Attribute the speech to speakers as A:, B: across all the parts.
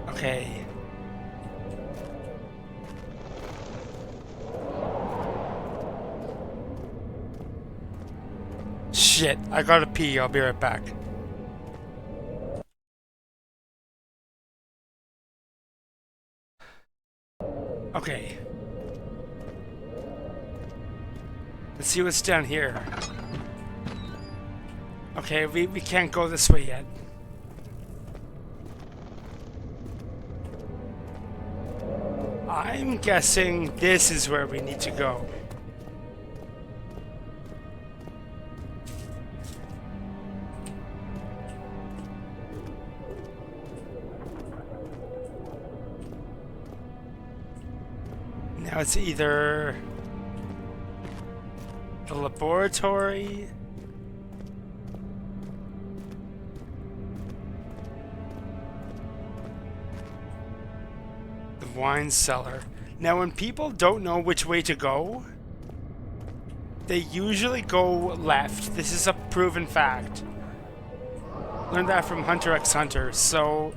A: Okay. Shit, I gotta pee. I'll be right back. Okay. Let's see what's down here. Okay, we can't go this way yet. I'm guessing this is where we need to go. Now it's either the laboratory, the wine cellar. Now when people don't know which way to go, they usually go left. This is a proven fact. Learned that from Hunter x Hunter. So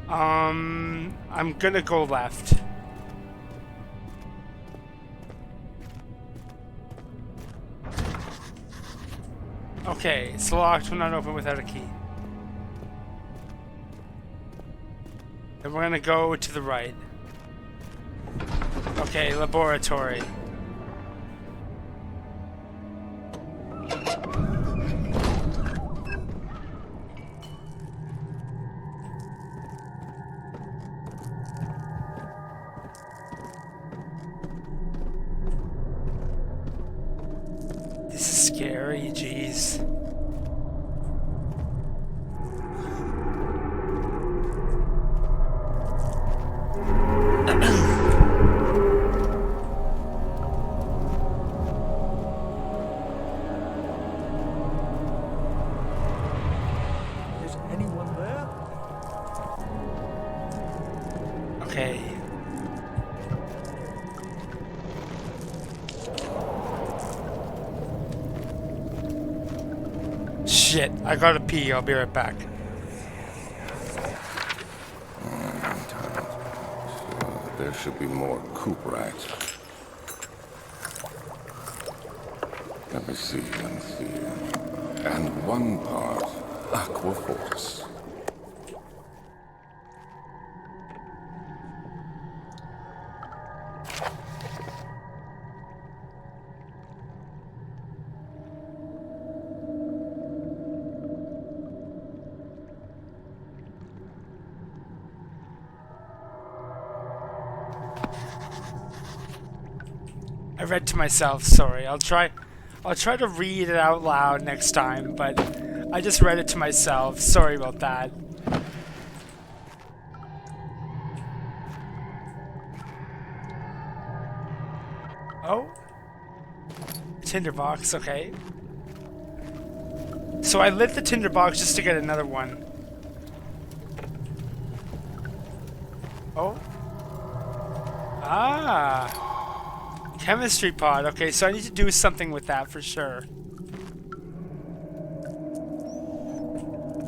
A: I'm gonna go left. Okay, it's locked. We're not open without a key. Then we're gonna go to the right. Okay, laboratory. This is scary, jeez.
B: Is anyone there?
A: Okay. Shit, I gotta pee. I'll be right back.
C: There should be more coop racks. Let me see. And one part aquaforce.
A: I read to myself, sorry. I'll try to read it out loud next time, but I just read it to myself. Sorry about that. Oh. Tinderbox, okay. So I lit the tinderbox just to get another one. Oh. Ah. Chemistry pod. Okay, so I need to do something with that for sure.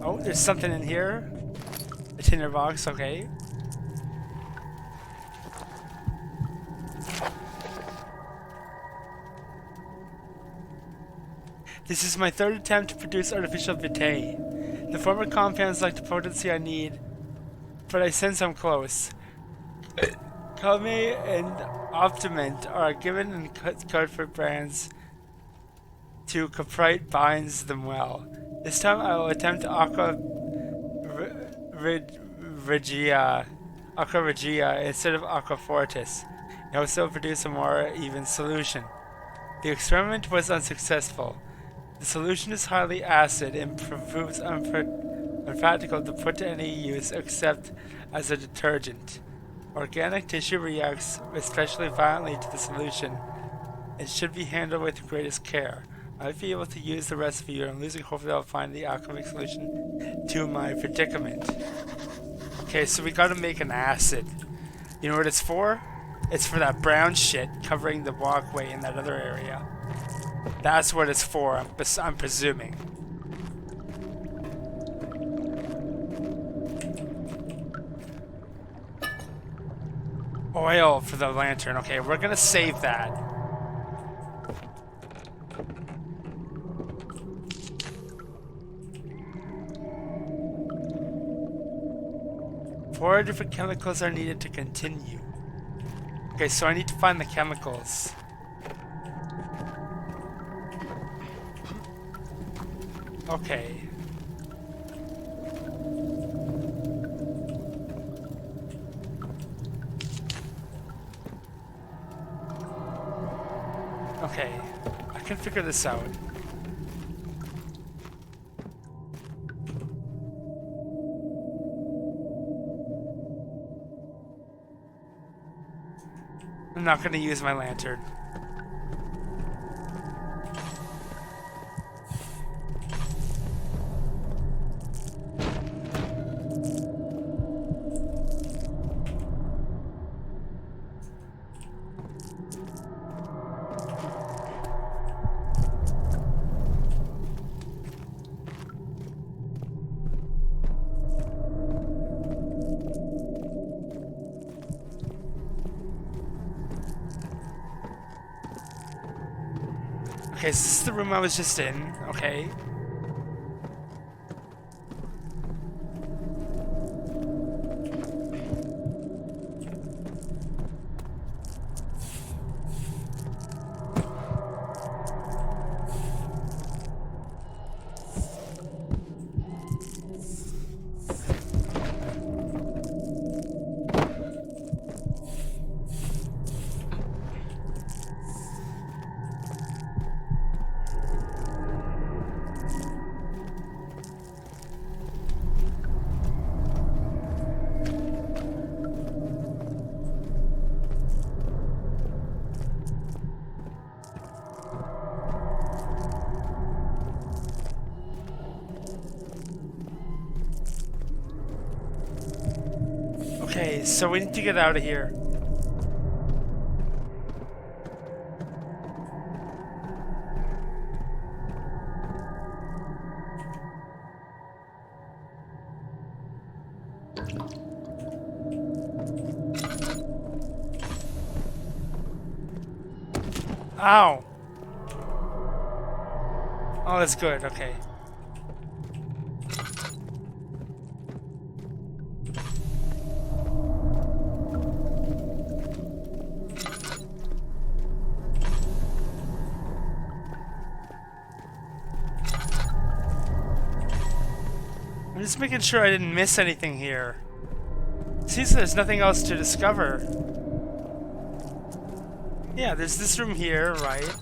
A: Oh, there's something in here. A tinderbox, okay. This is my third attempt to produce artificial vitae. The former compounds lack the potency I need, but I sense I'm close. Calme and Optimint are given in code for brands to Caprite binds them well. This time I will attempt Aqua Regia instead of Aqua Fortis. It will still produce a more even solution. The experiment was unsuccessful. The solution is highly acid and proves unpractical to put to any use except as a detergent. Organic tissue reacts especially violently to the solution. It should be handled with the greatest care. I might be able to use the recipe, and I'm losing hope that I'll find the alchemic solution to my predicament. Okay, so we gotta make an acid. You know what it's for? It's for that brown shit covering the walkway in that other area. That's what it's for, I'm presuming. Oil for the lantern. Okay, we're gonna save that. Four different chemicals are needed to continue. Okay, so I need to find the chemicals. Okay. Okay, I can figure this out. I'm not going to use my lantern. Okay, so this is the room I was just in. Okay. Okay, so we need to get out of here. Ow! Oh, that's good, okay. I'm just making sure I didn't miss anything here. Seems there's nothing else to discover. Yeah, there's this room here, right?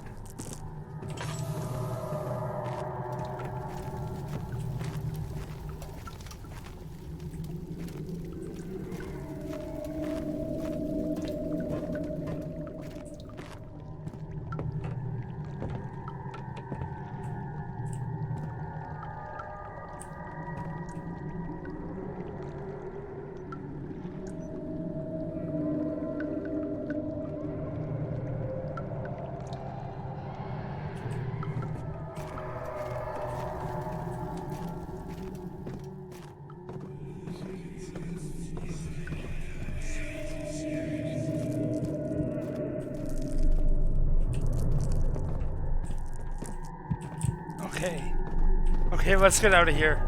A: Okay. Okay, let's get out of here.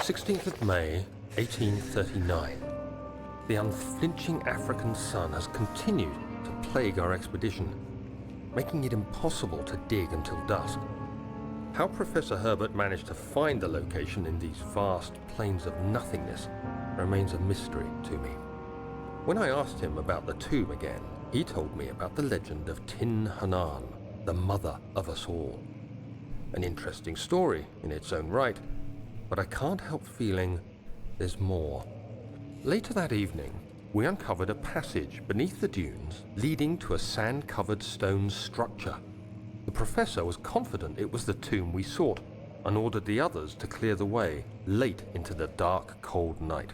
D: 16th of May, 1839. The unflinching African sun has continued to plague our expedition, making it impossible to dig until dusk. How Professor Herbert managed to find the location in these vast plains of nothingness remains a mystery to me. When I asked him about the tomb again, he told me about the legend of Tin Hanan, the mother of us all. An interesting story in its own right, but I can't help feeling there's more. Later that evening, we uncovered a passage beneath the dunes leading to a sand-covered stone structure. The professor was confident it was the tomb we sought and ordered the others to clear the way late into the dark, cold night.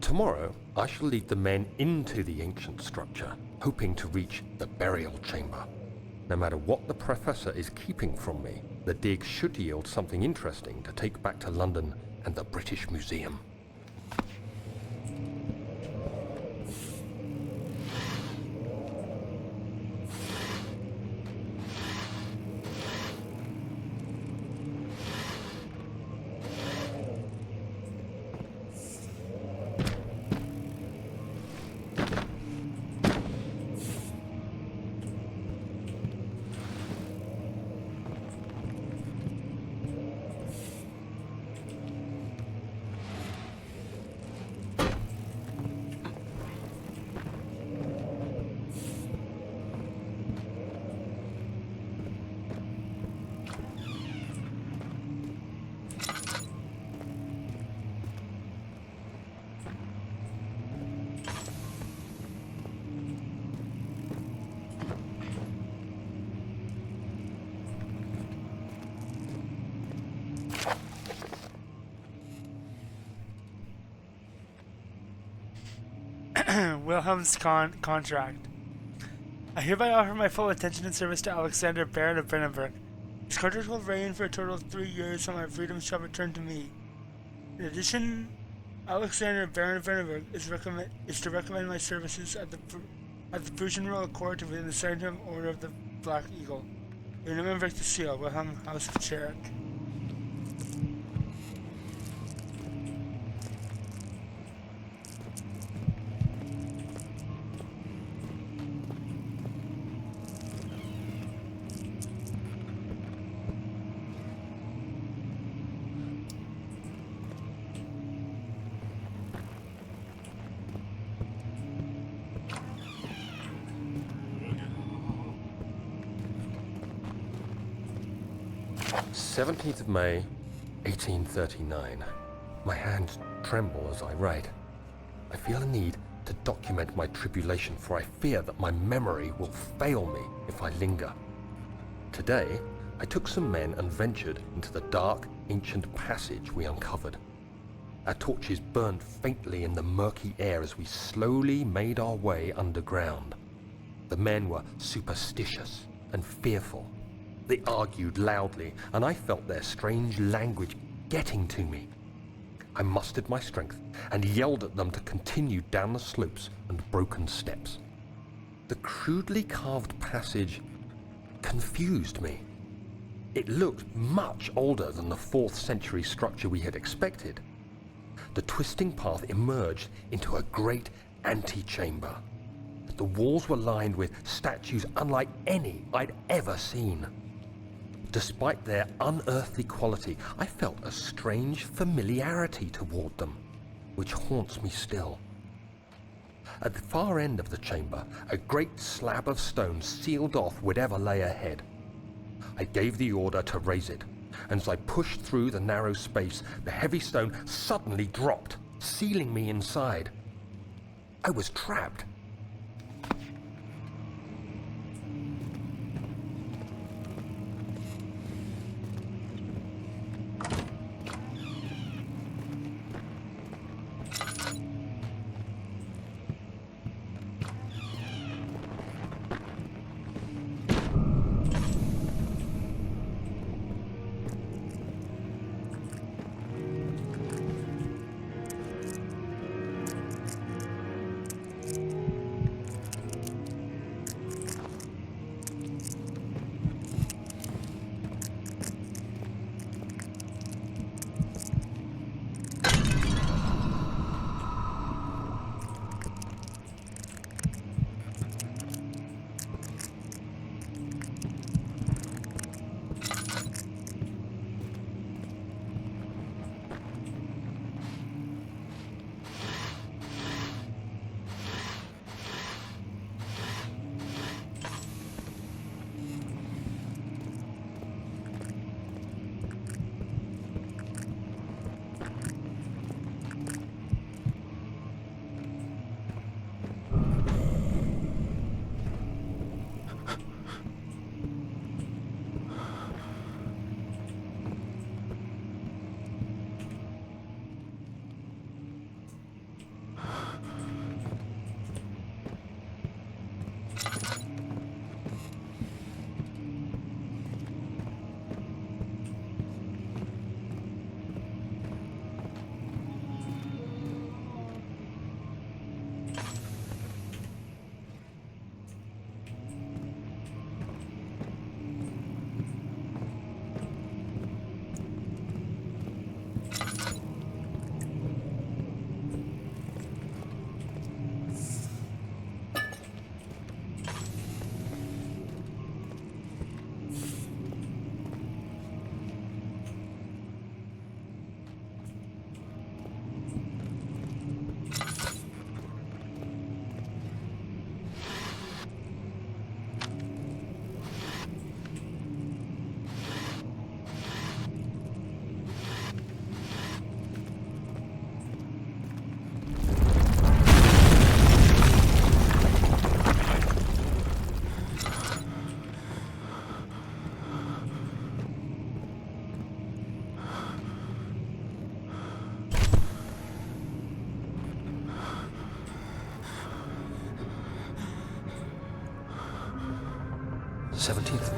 D: Tomorrow, I shall lead the men into the ancient structure, hoping to reach the burial chamber. No matter what the professor is keeping from me, the dig should yield something interesting to take back to London and the British Museum.
A: Wilhelm's contract. I hereby offer my full attention and service to Alexander, Baron of Brandenburg. His contract will reign for a total of 3 years, so my freedom shall return to me. In addition, Alexander, Baron of Brandenburg, is to recommend my services at the Prussian Royal Court within the Sanctum Order of the Black Eagle. Your name and the seal, Wilhelm, House of Cherrick.
D: "17th of May, 1839. My hands tremble as I write. I feel a need to document my tribulation, for I fear that my memory will fail me if I linger. Today, I took some men and ventured into the dark, ancient passage we uncovered. Our torches burned faintly in the murky air as we slowly made our way underground. The men were superstitious and fearful. They argued loudly, and I felt their strange language getting to me. I mustered my strength and yelled at them to continue down the slopes and broken steps. The crudely carved passage confused me. It looked much older than the 4th century structure we had expected. The twisting path emerged into a great antechamber. The walls were lined with statues unlike any I'd ever seen. Despite their unearthly quality, I felt a strange familiarity toward them, which haunts me still. At the far end of the chamber, a great slab of stone sealed off whatever lay ahead. I gave the order to raise it, and as I pushed through the narrow space, the heavy stone suddenly dropped, sealing me inside. I was trapped.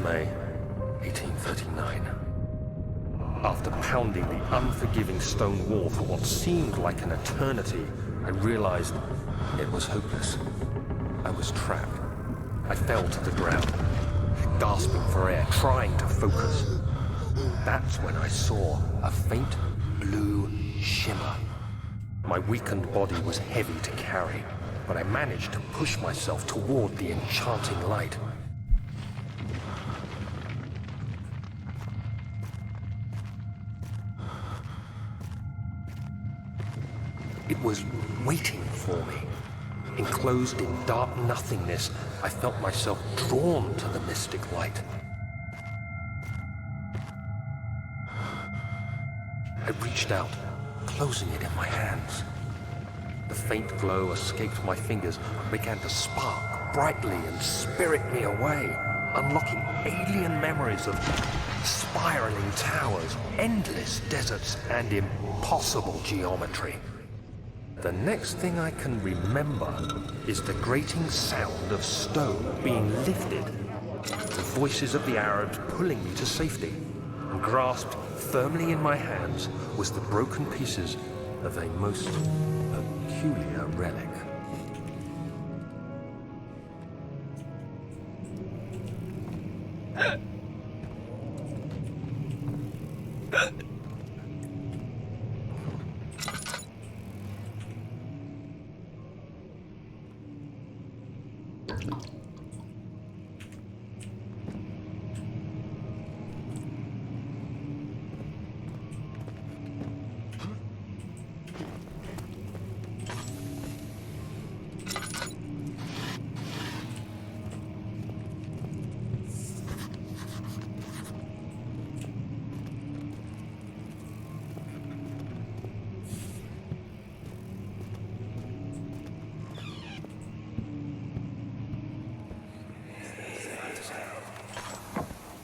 D: May 1839. After pounding the unforgiving stone wall for what seemed like an eternity, I realized it was hopeless. I was trapped. I fell to the ground, gasping for air, trying to focus. That's when I saw a faint blue shimmer. My weakened body was heavy to carry, but I managed to push myself toward the enchanting light. It was waiting for me. Enclosed in dark nothingness, I felt myself drawn to the mystic light. I reached out, closing it in my hands. The faint glow escaped my fingers and began to spark brightly and spirit me away, unlocking alien memories of spiraling towers, endless deserts, and impossible geometry. The next thing I can remember is the grating sound of stone being lifted, the voices of the Arabs pulling me to safety, and grasped firmly in my hands was the broken pieces of a most peculiar relic.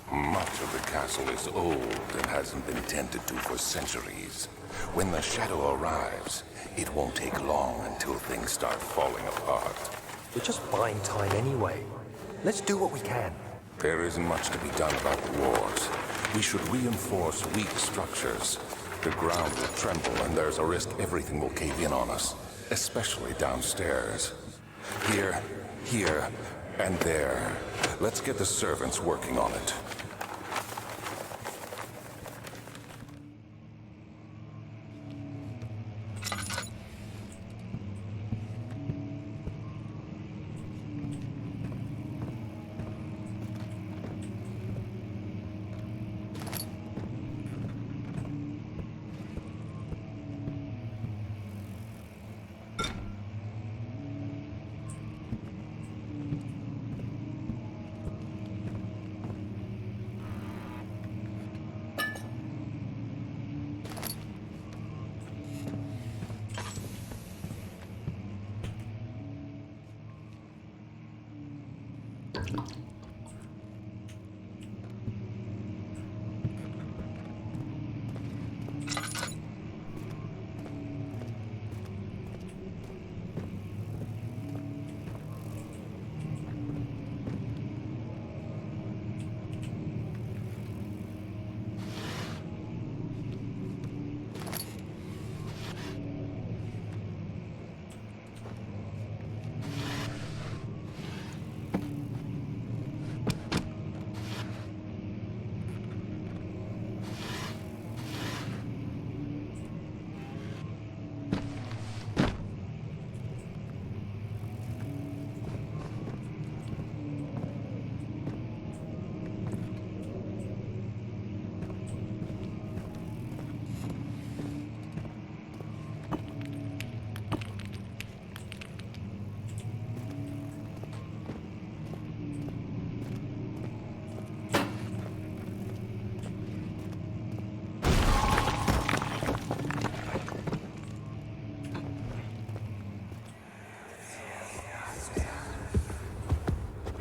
C: Much of the castle is old and hasn't been tended to for centuries. When the shadow arrives, it won't take long until things start falling apart.
D: We're just buying time anyway. Let's do what we can.
C: There isn't much to be done about the wars. We should reinforce weak structures. The ground will tremble and there's a risk everything will cave in on us, especially downstairs. Here, and there. Let's get the servants working on it.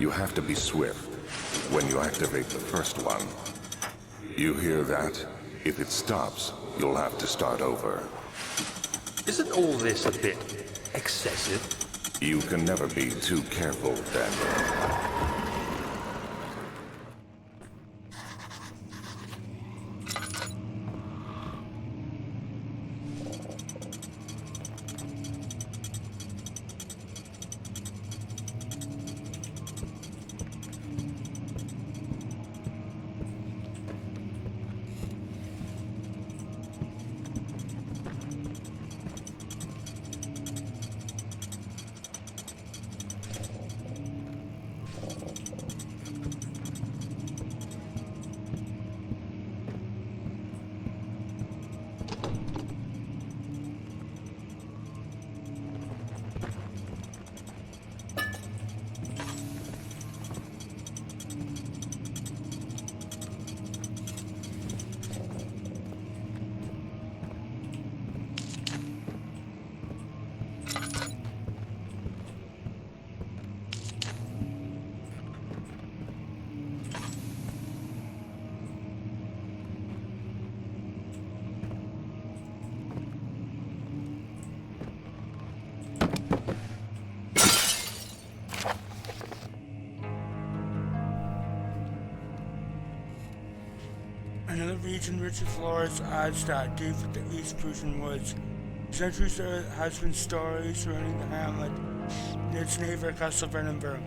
C: You have to be swift when you activate the first one. You hear that? If it stops, you'll have to start over.
D: Isn't all this a bit excessive?
C: You can never be too careful, Daniel.
A: Another region rich in flora is Adstadt, deep in the East Prussian woods. For centuries there has been stories surrounding the hamlet and its neighbor Castle Brennenburg.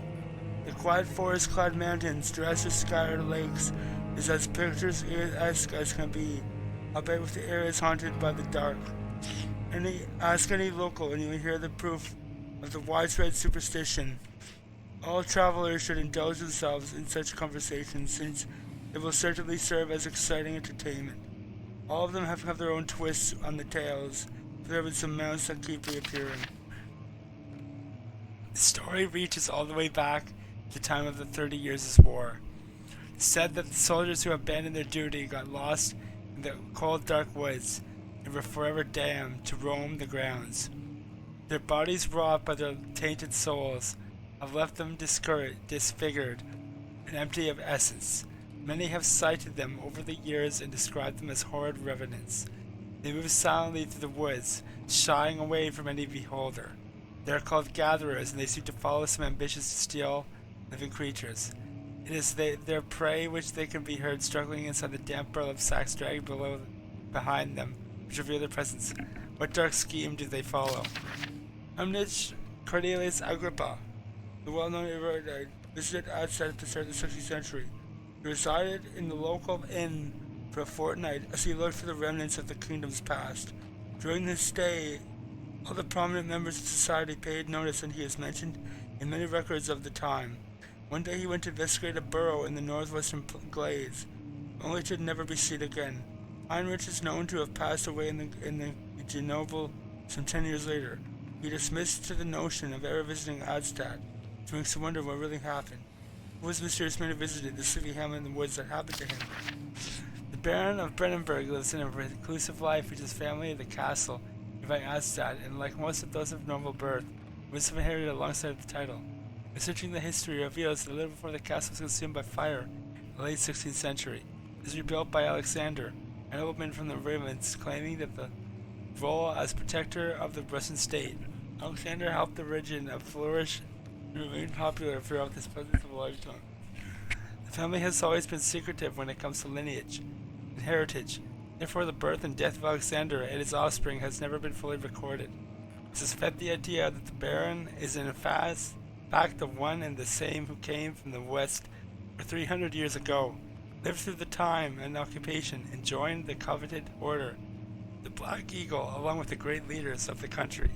A: The quiet forest-clad mountains, dressed with scattered lakes, is as picturesque as can be, albeit with the areas haunted by the dark. Ask any local and you will hear the proof of the widespread superstition. All travelers should indulge themselves in such conversations, since it will certainly serve as exciting entertainment. All of them have their own twists on the tales, but there have been some mounts that keep reappearing. The story reaches all the way back to the time of the 30 Years' War. It's said that the soldiers who abandoned their duty got lost in the cold dark woods and were forever damned to roam the grounds. Their bodies, wrought by their tainted souls, have left them disfigured and empty of essence. Many have cited them over the years and described them as horrid revenants. They move silently through the woods, shying away from any beholder. They are called gatherers, and they seem to follow some ambitious to steal living creatures. It is their prey which they can be heard struggling inside the damp burl of sacks dragged behind them, which reveal their presence. What dark scheme do they follow? Amnich Cornelius Agrippa, the well-known erudite, visited Adstadt at the start of the 16th century. He resided in the local inn for a fortnight as he looked for the remnants of the kingdom's past. During this stay, all the prominent members of society paid notice, and he is mentioned in many records of the time. One day he went to investigate a burrow in the northwestern glades, only to never be seen again. Heinrich is known to have passed away in the Grenoble some 10 years later. He dismissed to the notion of ever visiting Adstadt, which makes you wonder what really happened. Who was the mysterious man who visited the sleepy hamlet in the woods that happened to him? The Baron of Brennenburg lives in a reclusive life with his family at the castle nearby Adstadt, and like most of those of noble birth, was inherited alongside the title. Researching the history reveals that a little before the castle was consumed by fire in the late 16th century. It was rebuilt by Alexander, a nobleman from the Ravens, claiming that the role as protector of the Russian state. Alexander helped the region flourish and remain popular throughout his presence of a lifetime. The family has always been secretive when it comes to lineage and heritage. Therefore, the birth and death of Alexander and his offspring has never been fully recorded. I suspect the idea that the Baron is in fact the one and the same who came from the west for 300 years ago, lived through the time and occupation, and joined the coveted order, the Black Eagle, along with the great leaders of the country.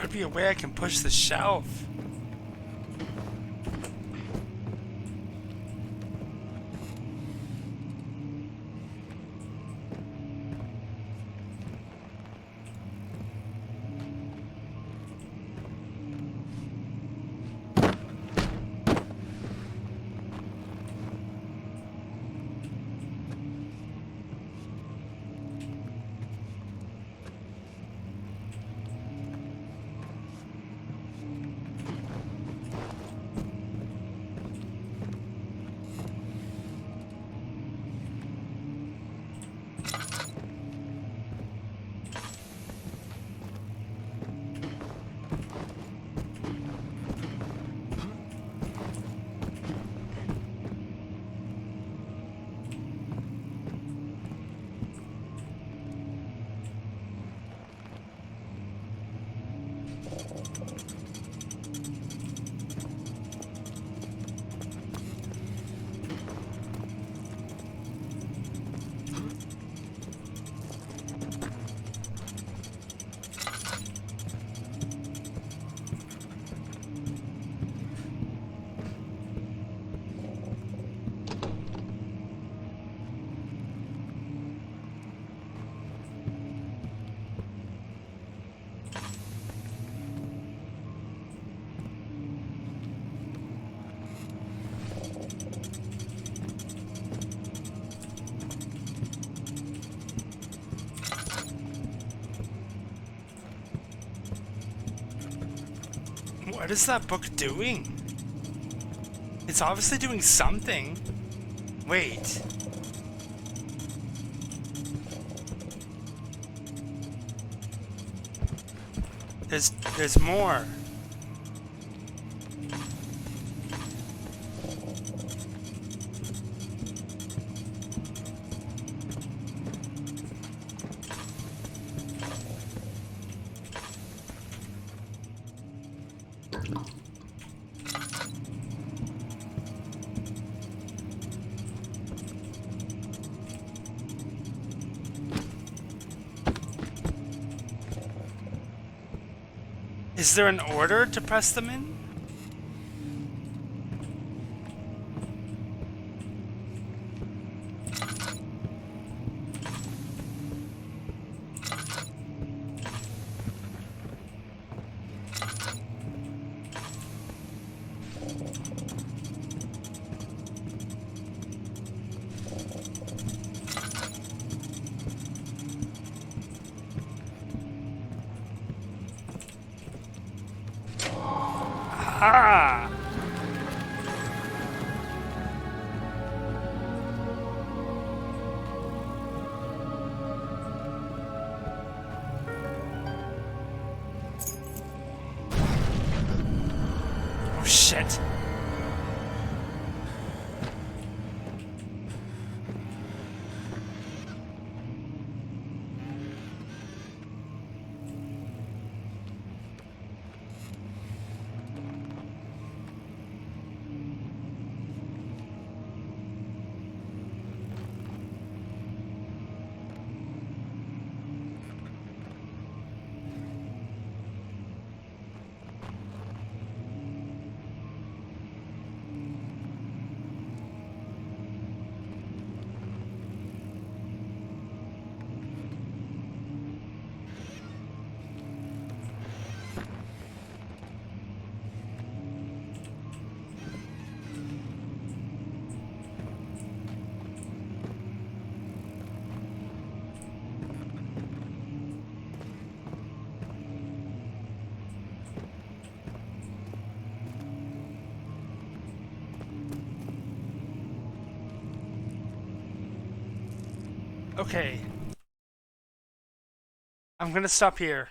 A: gotta be a way I can push the shelf. What is that book doing? It's obviously doing something. Wait. There's more. Is there an order to press them in? Ah! Oh shit. Okay. I'm gonna stop here.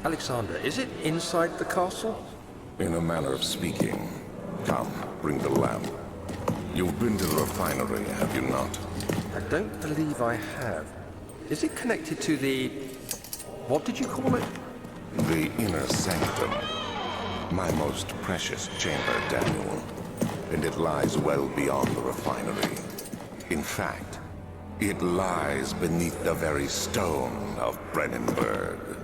D: Alexander, is it inside the castle?
C: In a manner of speaking. Come, bring the lamp. You've been to the refinery, have you not?
D: I don't believe I have. Is it connected to the... what did you call it?
C: The inner sanctum. My most precious chamber, Daniel. And it lies well beyond the refinery. In fact, it lies beneath the very stone of Brennenburg.